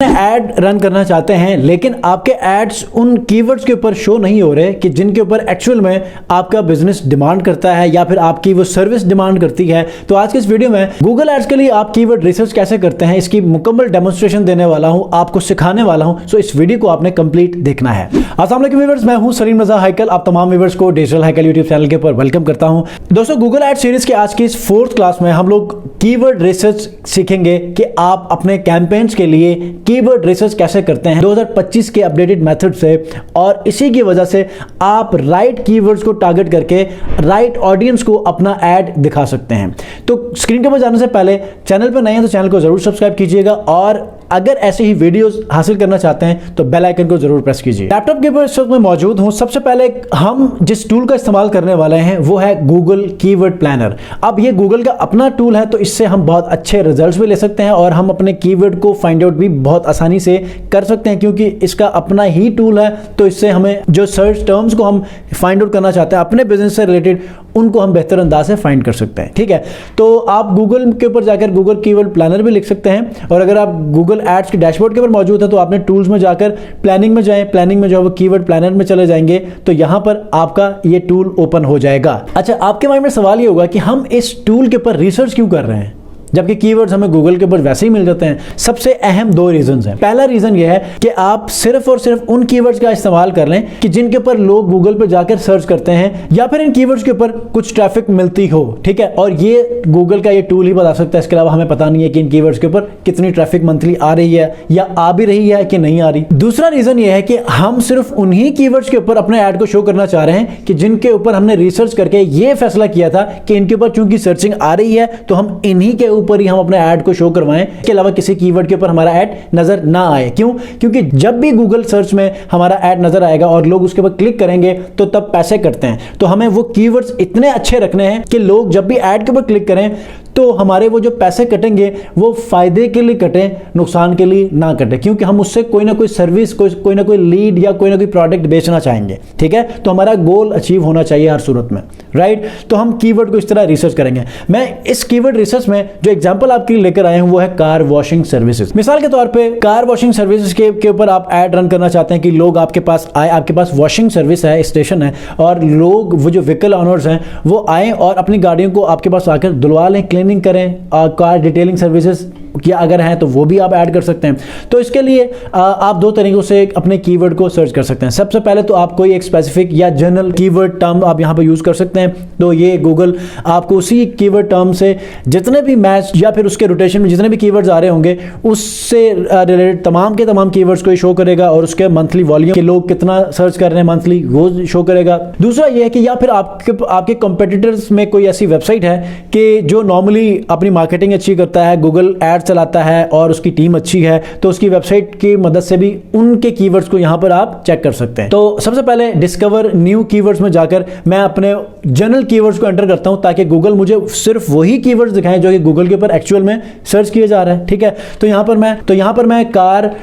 Ad run करना चाहते हैं लेकिन आपके एड्स उन कीवर्ड्स के ऊपर शो नहीं हो रहे कि जिनके ऊपर एक्चुअल में आपका बिजनेस डिमांड करता है या फिर आपकी वो सर्विस डिमांड करती है। तो आज के इस वीडियो में गूगल एड्स के लिए आप कीवर्ड रिसर्च कैसे करते हैं इसकी मुकम्मल डेमोन्स्ट्रेशन देने वाला हूं, आपको सिखाने वाला हूं। सो इस वीडियो को आपने कंप्लीट देखना है। अस्सलाम वालेकुम व्यूअर्स, मैं हूं सलीम रजा हैकल। आप तमाम व्यूअर्स को डिजिटल हैकल यूट्यूब चैनल के ऊपर वेलकम करता हूं। दोस्तों, गूगल एड सीरीज के आज की इस 4th क्लास में हम लोग कीवर्ड रिसर्च सीखेंगे कि आप अपने कैंपेन्स के लिए कीवर्ड रिसर्च कैसे करते हैं 2025 के अपडेटेड मेथड से, और इसी की वजह से आप राइट कीवर्ड्स को टारगेट करके राइट ऑडियंस को अपना ऐड दिखा सकते हैं। तो स्क्रीन के ऊपर जाने से पहले चैनल पर नए हैं तो चैनल को जरूर सब्सक्राइब कीजिएगा, और अगर ऐसे ही वीडियोस हासिल करना चाहते हैं तो बेल आइकन को जरूर प्रेस कीजिए। लैपटॉप के ऊपर इस वक्त मैं मौजूद हूं। सबसे पहले हम जिस टूल का इस्तेमाल करने वाले हैं वो है गूगल कीवर्ड प्लानर। अब ये गूगल का अपना टूल है तो इससे हम बहुत अच्छे रिजल्ट्स भी ले सकते हैं और हम अपने कीवर्ड को फाइंड आउट भी बहुत आसानी से कर सकते हैं, क्योंकि इसका अपना ही टूल है। तो इससे हमें जो सर्च टर्म्स को हम फाइंड आउट करना चाहते हैं अपने बिजनेस से रिलेटेड, उनको हम बेहतर अंदाज से फाइंड कर सकते हैं। ठीक है, तो आप गूगल के ऊपर जाकर गूगल कीवर्ड प्लानर भी लिख सकते हैं, और अगर आप गूगल एड्स के डैशबोर्ड के ऊपर मौजूद है तो आपने टूल्स में जाकर प्लानिंग में जाएं। प्लानिंग में जो है वो कीवर्ड प्लानर में चले जाएंगे तो यहां पर आपका ये टूल ओपन हो जाएगा। अच्छा, आपके माइंड में सवाल ये होगा कि हम इस टूल के ऊपर रिसर्च क्यों कर रहे हैं जबकि कीवर्ड्स हमें गूगल के ऊपर वैसे ही मिल जाते हैं। सबसे अहम 2 रीजंस हैं। पहला रीजन ये है कि आप सिर्फ और सिर्फ उन कीवर्ड्स का इस्तेमाल कर लें कि जिनके ऊपर लोग गूगल पर जाकर सर्च करते हैं या फिर इन कीवर्ड्स के ऊपर कुछ ट्रैफिक मिलती हो। ठीक है, और ये गूगल का ये टूल ही बता सकता है। इसके अलावा हमें पता नहीं है कि इन कीवर्ड्स के ऊपर कितनी ट्रैफिक मंथली आ रही है या आ भी रही है कि नहीं आ रही। दूसरा रीजन ये है कि हम सिर्फ उन्हीं कीवर्ड्स के ऊपर अपने ऐड को शो करना चाह रहे हैं कि जिनके ऊपर हमने रिसर्च करके ये फैसला किया था कि इनके ऊपर चूंकि सर्चिंग आ रही है तो हम इन्हीं के ऊपर ही हम अपने ऐड को शो करवाएं, इसके अलावा किसी कीवर्ड के ऊपर हमारा ऐड नजर ना आए। क्यों? क्योंकि जब भी गूगल सर्च में हमारा ऐड नजर आएगा और लोग उसके ऊपर क्लिक करेंगे तो तब पैसे कटते हैं। तो हमें वो कीवर्ड्स इतने अच्छे रखने हैं कि लोग जब भी ऐड के ऊपर क्लिक करें तो हमारे वो जो पैसे कटेंगे वो फायदे के लिए कटे, नुकसान के लिए ना कटे, क्योंकि हम उससे कोई ना कोई सर्विस, कोई ना कोई लीड या कोई ना कोई प्रोडक्ट बेचना चाहेंगे। ठीक है, तो हमारा गोल अचीव होना चाहिए हर सूरत में, राइट। तो हम कीवर्ड को इस तरह रिसर्च करेंगे। मैं इस कीवर्ड रिसर्च में जो एग्जांपल आपके लिए लेकर आया हूं वो है कार वॉशिंग सर्विसेज। मिसाल के तौर पे कार वॉशिंग सर्विसेज के ऊपर आप ऐड रन करना चाहते हैं कि लोग आपके पास आए, आपके पास वॉशिंग सर्विस है, स्टेशन है, और लोग वो जो व्हीकल ऑनर्स हैं वो आए और अपनी गाड़ियों को आपके पास आकर धुलवा लें, क्लीनिंग करें, कार डिटेलिंग सर्विसेज क्या अगर हैं तो वो भी आप ऐड कर सकते हैं। तो इसके लिए आप 2 तरीकों से अपने कीवर्ड को सर्च कर सकते हैं। सबसे पहले तो आप कोई एक स्पेसिफिक या जनरल कीवर्ड टर्म आप यहां पर यूज कर सकते हैं। तो ये गूगल आपको उसी कीवर्ड टर्म से जितने भी मैच या फिर उसके रोटेशन में जितने भी कीवर्ड्स आ रहे होंगे उससे रिलेटेड तमाम के तमाम कीवर्ड्स को शो करेगा, और उसके मंथली वॉल्यूम के लोग कितना सर्च कर रहे हैं मंथली वो शो करेगा। दूसरा ये है कि या फिर आपके कंपेटिटर्स में कोई ऐसी वेबसाइट है कि जो नॉर्मली अपनी मार्केटिंग अच्छी करता है, गूगल एड चलाता है और उसकी टीम अच्छी है, तो उसकी वेबसाइट की मदद से भी उनके कीवर्ड्स को यहां पर आप चेक कर सकते हैं। तो सबसे पहले डिस्कवर न्यू कीवर्ड्स में जाकर मैं अपने जनरल कीवर्ड्स को एंटर करता हूं ताकि गूगल मुझे सिर्फ वही कीवर्ड्स दिखाएं जो कि गूगल के ऊपर एक्चुअल में सर्च किए जा रहे हैं। ठीक है, तो यहां पर मैं car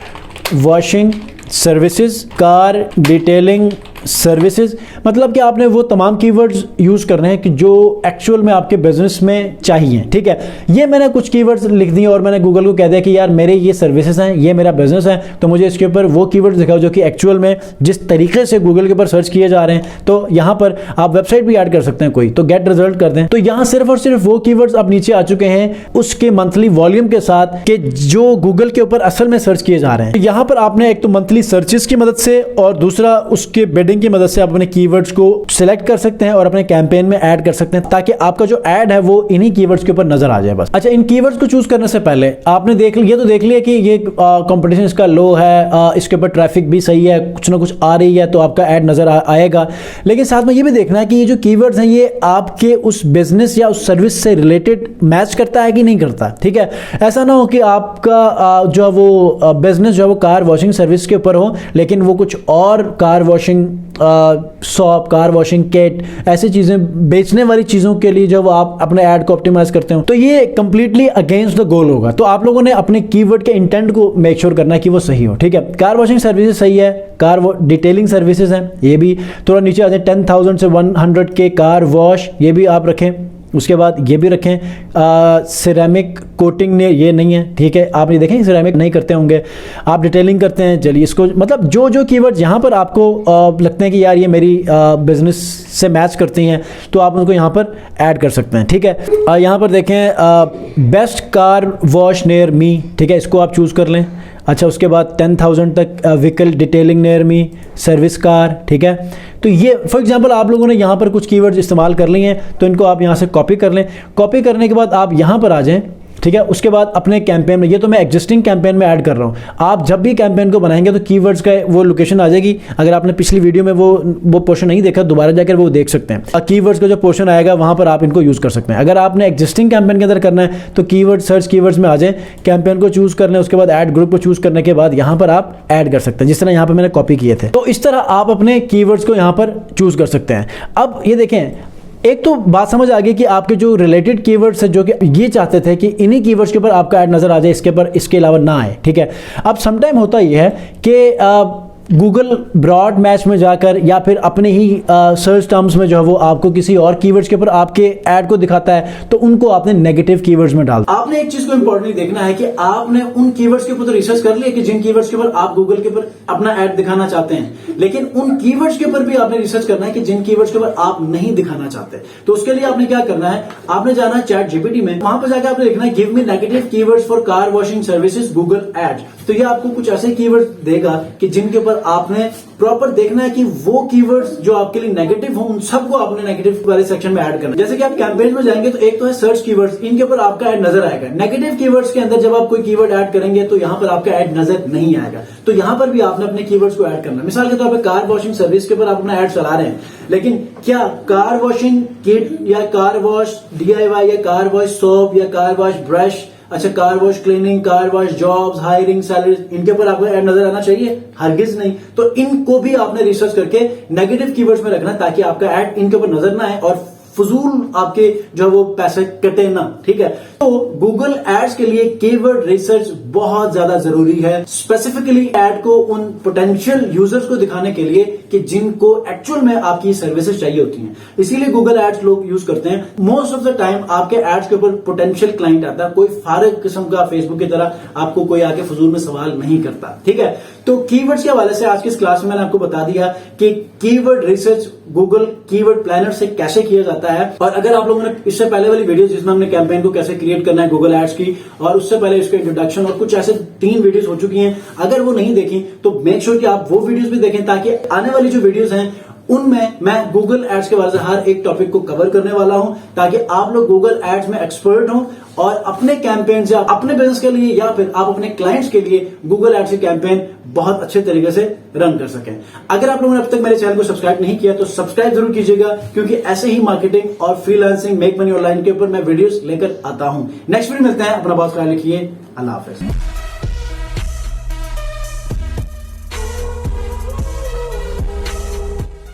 washing services, car detailing services, मतलब कि आपने वो तमाम कीवर्ड्स यूज करने हैं कि जो एक्चुअल में आपके बिजनेस में चाहिए। ठीक है, ये मैंने कुछ कीवर्ड्स लिख दिए और मैंने गूगल को कह दिया कि यार मेरे ये सर्विसेज हैं, ये मेरा बिजनेस है, तो मुझे इसके ऊपर वो कीवर्ड्स दिखाओ जो कि एक्चुअल में जिस तरीके से गूगल के ऊपर सर्च किए जा रहे हैं। तो यहां पर आप वेबसाइट भी ऐड कर सकते हैं कोई, तो गेट रिजल्ट कर दें। तो यहां सिर्फ और सिर्फ वो कीवर्ड्स अब नीचे आ चुके हैं उसके मंथली वॉल्यूम के साथ कि जो गूगल के ऊपर असल में सर्च किए जा रहे हैं। तो यहां पर आपने एक तो मंथली सर्चेस की मदद से और दूसरा उसके बिडिंग की मदद से आप अपने कीवर्ड्स को सिलेक्ट कर सकते हैं और अपने कैंपेन में ऐड कर सकते हैं ताकि आपका जो ऐड है वो इन्हीं कीवर्ड्स के ऊपर नजर आ जाए बस। अच्छा, इन कीवर्ड्स को चूज करने से पहले आपने देख लिया कि ये कंपटीशन इसका लो है, इसके ऊपर ट्रैफिक भी सही है, कुछ ना कुछ आ रही है तो आपका ऐड नजर आएगा। लेकिन साथ में ये भी देखना है कि ये जो कीवर्ड्स हैं ये आपके उस बिजनेस या उस सर्विस से रिलेटेड मैच करता है कि नहीं करता। ठीक है, ऐसा ना हो कि आपका जो है वो बिजनेस जो है वो कार वॉशिंग सर्विस के ऊपर हो लेकिन वो कुछ और car washing shop, car washing kit, ऐसी चीजें बेचने वाली चीजों के लिए जब आप अपने ऐड को ऑप्टिमाइज करते हो तो ये कंप्लीटली अगेंस्ट द गोल होगा। तो आप लोगों ने अपने कीवर्ड के इंटेंट को मेक श्योर करना है कि वो सही हो। ठीक है, कार वॉशिंग सर्विसेज सही है, कार डिटेलिंग सर्विसेज हैं, ये भी थोड़ा नीचे आ जाए 10,000 से 100 के कार वॉश, ये भी आप रखें। उसके बाद ये भी रखें, सिरेमिक कोटिंग ने ये नहीं है, ठीक है, आप ये देखें सिरेमिक नहीं करते होंगे, आप डिटेलिंग करते हैं, चलिए इसको मतलब जो जो कीवर्ड्स यहाँ पर आपको लगते हैं कि यार ये मेरी बिजनेस से मैच करती हैं तो आप उनको यहाँ पर ऐड कर सकते हैं, ठीक है। यहाँ पर देखें best car wash near me, ठीक है, इसको आप चूज़ कर लें। अच्छा, उसके बाद 10,000 तक vehicle detailing near me, service car, ठीक है। तो ये फॉर एग्जांपल आप लोगों ने यहाँ पर कुछ कीवर्ड्स इस्तेमाल कर लिए हैं तो इनको आप यहाँ से कॉपी कर लें। कॉपी करने के बाद आप यहाँ पर आ जाएं, ठीक है। उसके बाद अपने कैंपेन में, ये तो मैं एग्जिस्टिंग कैंपेन में ऐड कर रहा हूँ, आप जब भी कैंपेन को बनाएंगे तो कीवर्ड्स का वो लोकेशन आ जाएगी। अगर आपने पिछली वीडियो में वो पोर्शन नहीं देखा, दोबारा जाकर वो देख सकते हैं। कीवर्ड्स का जो पोर्शन आएगा वहां पर आप इनको यूज कर सकते हैं। अगर आपने एग्जिस्टिंग कैंपेन के अंदर करना है तो कीवर्ड सर्च कीवर्ड्स में आ जाए, कैंपेन को चूज कर लें, उसके बाद ऐड ग्रुप को चूज करने के बाद यहाँ पर आप ऐड कर सकते हैं, जिस तरह यहाँ पर मैंने कॉपी किए थे। तो इस तरह आप अपने कीवर्ड्स को यहाँ पर चूज कर सकते हैं। अब ये देखें, एक तो बात समझ आ गई कि आपके जो रिलेटेड कीवर्ड्स है, जो कि ये चाहते थे कि इन्हीं कीवर्ड्स के ऊपर आपका ऐड नजर आ जाए, इसके ऊपर इसके अलावा ना आए, ठीक है। अब समटाइम होता ये है कि गूगल ब्रॉड मैच में जाकर या फिर अपने ही सर्च टर्म्स में जो है वो आपको किसी और कीवर्ड्स के ऊपर आपके ऐड को दिखाता है, तो उनको आपने नेगेटिव कीवर्ड्स में डाल। आपने एक चीज को इंपॉर्टेंटली देखना है कि आपने उन कीवर्ड्स के ऊपर तो रिसर्च कर लिया कि जिन कीवर्ड्स के ऊपर आप गूगल के ऊपर अपना ऐड दिखाना चाहते हैं, लेकिन उन कीवर्ड्स के ऊपर भी आपने रिसर्च करना है कि जिन कीवर्ड्स के ऊपर आप नहीं दिखाना चाहते। तो उसके लिए आपने क्या करना है, आपने जाना है चैट जीपीटी में, वहां पर जाकर आपने लिखना है give me negative keywords for car washing services Google ads. तो ये आपको कुछ ऐसे कीवर्ड्स देगा कि जिनके ऊपर आपने प्रॉपर देखना है कि वो कीवर्ड्स जो आपके लिए नेगेटिव हो, उन सबको आपने नेगेटिव वाले सेक्शन में ऐड करना है। जैसे कि आप कैंपेन में जाएंगे तो एक तो है सर्च कीवर्ड्स, इनके ऊपर आपका ऐड नजर आएगा। नेगेटिव कीवर्ड्स के अंदर जब आप कोई कीवर्ड ऐड करेंगे तो यहां पर आपका ऐड नजर नहीं आएगा। तो यहां पर भी आपने अपने कीवर्ड्स को ऐड करना है। मिसाल के तौर पर कार वॉशिंग सर्विस के ऊपर आप अपना ऐड चला रहे हैं, लेकिन क्या कार वॉशिंग किट या कार वॉश DIY या कार वॉश सोप या कार वॉश ब्रश, अच्छा car wash cleaning, car wash jobs, hiring, salaries, इनके ऊपर आपको ऐड नजर आना चाहिए? हरगिज नहीं। तो इनको भी आपने रिसर्च करके नेगेटिव कीवर्ड्स में रखना ताकि आपका ऐड इनके ऊपर नजर ना आए और फजूल आपके जो वो पैसे कटे ना, ठीक है। तो गूगल एड्स के लिए कीवर्ड रिसर्च बहुत ज्यादा जरूरी है, स्पेसिफिकली ऐड को उन पोटेंशियल यूजर्स को दिखाने के लिए कि जिनको एक्चुअल में आपकी सर्विसेज चाहिए होती हैं। इसीलिए गूगल एड्स लोग यूज करते हैं। मोस्ट ऑफ द टाइम आपके एड्स के ऊपर पोटेंशियल क्लाइंट आता है, कोई फारिग किस्म का फेसबुक की तरह आपको कोई आके फजूल में सवाल नहीं करता, ठीक है। तो कीवर्ड्स के हवाले से आज की इस क्लास में मैंने आपको बता दिया कि keyword research Google keyword planner से कैसे किया जाता है। और अगर आप लोगों ने इससे पहले वाली वीडियो जिसमें हमने कैंपेन को कैसे क्रिएट करना है गूगल एड्स की, और उससे पहले इसके इंट्रोडक्शन और कुछ ऐसे 3 वीडियोस हो चुकी हैं, अगर वो नहीं देखी तो मेक श्योर कि आप वो वीडियोस भी देखें ताकि आने वाली जो वीडियोस हैं उनमें मैं गूगल एड्स के बारे में हर एक टॉपिक को कवर करने वाला हूं ताकि आप लोग गूगल एड्स में एक्सपर्ट हों और अपने कैंपेन या अपने बिजनेस के लिए या फिर आप अपने क्लाइंट्स के लिए गूगल एड्स की कैंपेन बहुत अच्छे तरीके से रन कर सकें। अगर आप लोगों ने अब तक मेरे चैनल को सब्सक्राइब नहीं किया तो सब्सक्राइब जरूर कीजिएगा, क्योंकि ऐसे ही मार्केटिंग और फ्रीलांसिंग मेक मनी ऑनलाइन के ऊपर मैं वीडियोस लेकर आता हूं। नेक्स्ट वीडियो मिलते हैं, अपना बहुत ख्याल रखिए, अल्लाह हाफिज।